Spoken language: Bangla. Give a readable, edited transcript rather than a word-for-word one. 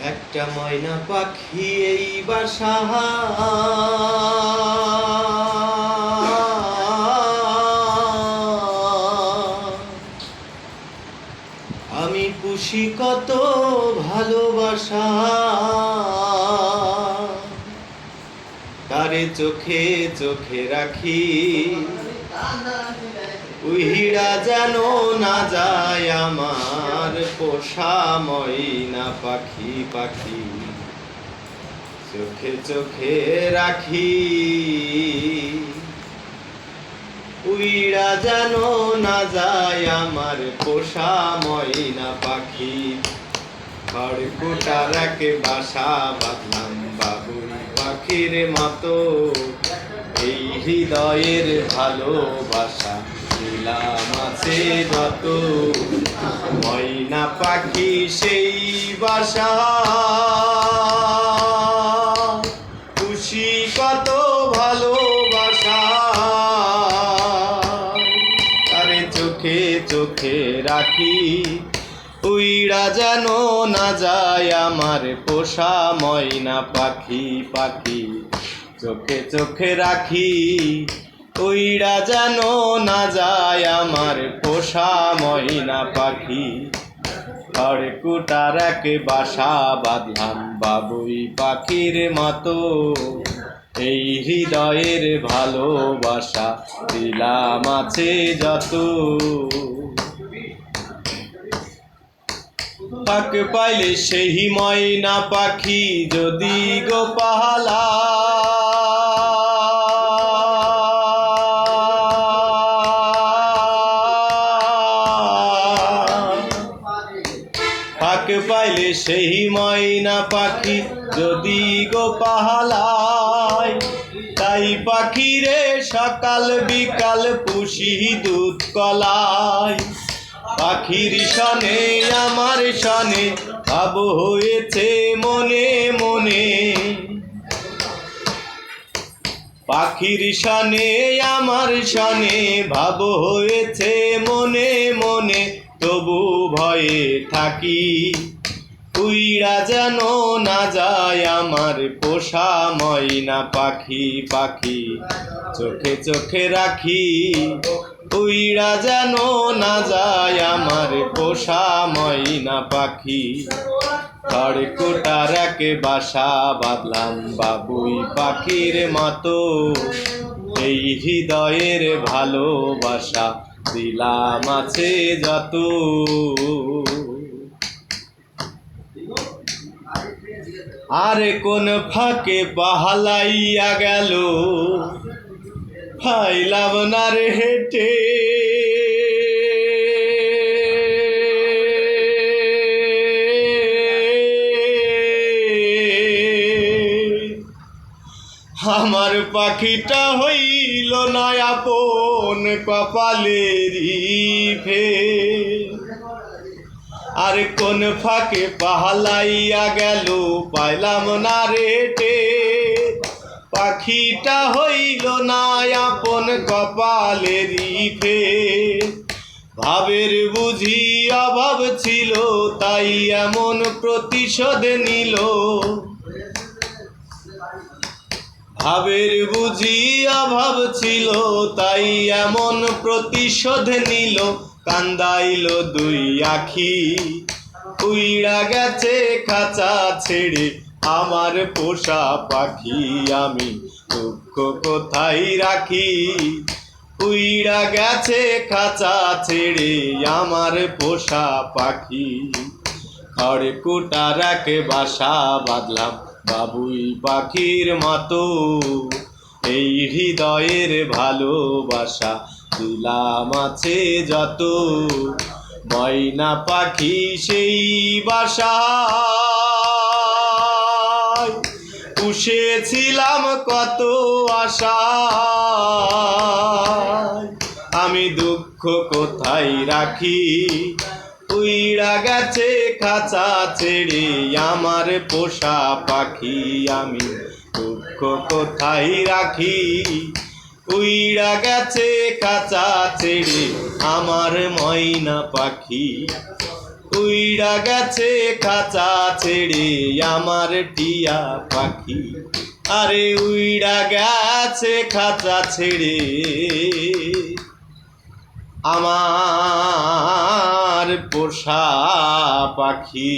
একটা ময়না পাখি এই বাসা আমি পুষি কত ভালোবাসা তারে চোখে চোখে রাখি উহিড়া যেন না যায় আমার পোষা ময়না পাখি পাখি চোখে চোখে রাখি উইড়া যেন না যায় আমার পোষা ময়না পাখি খড়কুটার এক বাসা বাঁধলাম বাবুই পাখির মতো এই হৃদয়ের ভালোবাসা দিলাম আছে যত ময়না পাখি সেই বাসা খুশি কত ভালোবাসা তারে চোখে চোখে রাখি উইড়া যেন না যায় আমার পোষা ময়না পাখি পাখি চোখে চোখে রাখি উইড়া যেন না যায় আমার পোষা ময়না পাখি খড়কুটার এক বাসা বাঁধলাম বাবুই পাখির মতো এই হৃদয়ের ভালোবাসা দিলাম আছে যত পাক পাইলে সেই ময়না পাখি যদি গো পাহালা পাক পাইলে সেই ময়না পাখি যদি গো পাহালায় তাই পাখিরে সকাল বিকাল পুষি দুধ কলায় পাখির সনে আমার সনে ভাব হয়েছে মনে মনে পাখির সনে আমার সনে ভাব হয়েছে মনে মনে তবু ভয়ে থাকি উইড়া যেন না যায় আমার পোষা ময়না পাখি পাখি চোখে চোখে রাখি উইড়া যেন না যায় আমার পোষা ময়না পাখি খড়কুটার এক বাসা বাঁধলাম বাবুই পাখির মতো এই হৃদয়ের ভালোবাসা দিলাম আছে যত আরে কোন ফাঁকে পাহালাইয়া গেল ফাইলাম না রে হেঁটে আমার পাখিটা হইল না আপন কপালেরই ফের আর কোন ফাঁকে পাহালাইয়া গেল পাইলাম না রেটে পাখিটা হইল না আপন কপালেরই ফের ভাবের বুঝি অভাব ছিল তাই এমন প্রতিশোধ নিল ভাবের বুঝি অভাব ছিল তাই এমন প্রতিশোধ নিল কান্দাইল দুই আখি উইড়া গেছে খাঁচা ছেড়ে আমার পোষা পাখি আমি দুঃখ কোথায় রাখি উইড়া গেছে খাঁচা ছেড়ে আমার পোষা পাখি খড়কুটার এক বাসা বাঁধলাম বাবুই পাখির মতো এই হৃদয়ের ভালোবাসা দিলাম আছে যত ময়না পাখি সেই বাসা পুষেছিলাম কত আশা আমি দুঃখ কোথায় রাখি উইড়া গেছে খাঁচা ছেড়ে আমার পোষা পাখি আমি দুঃখ কোথায় রাখি উইড়া গেছে খাঁচা ছেড়ে আমার ময়না পাখি উইড়া গেছে খাঁচা ছেড়ে আমার টিয়া পাখি, আরে উইড়া গেছে খাঁচা ছেড়ে আমার পোষা পাখি।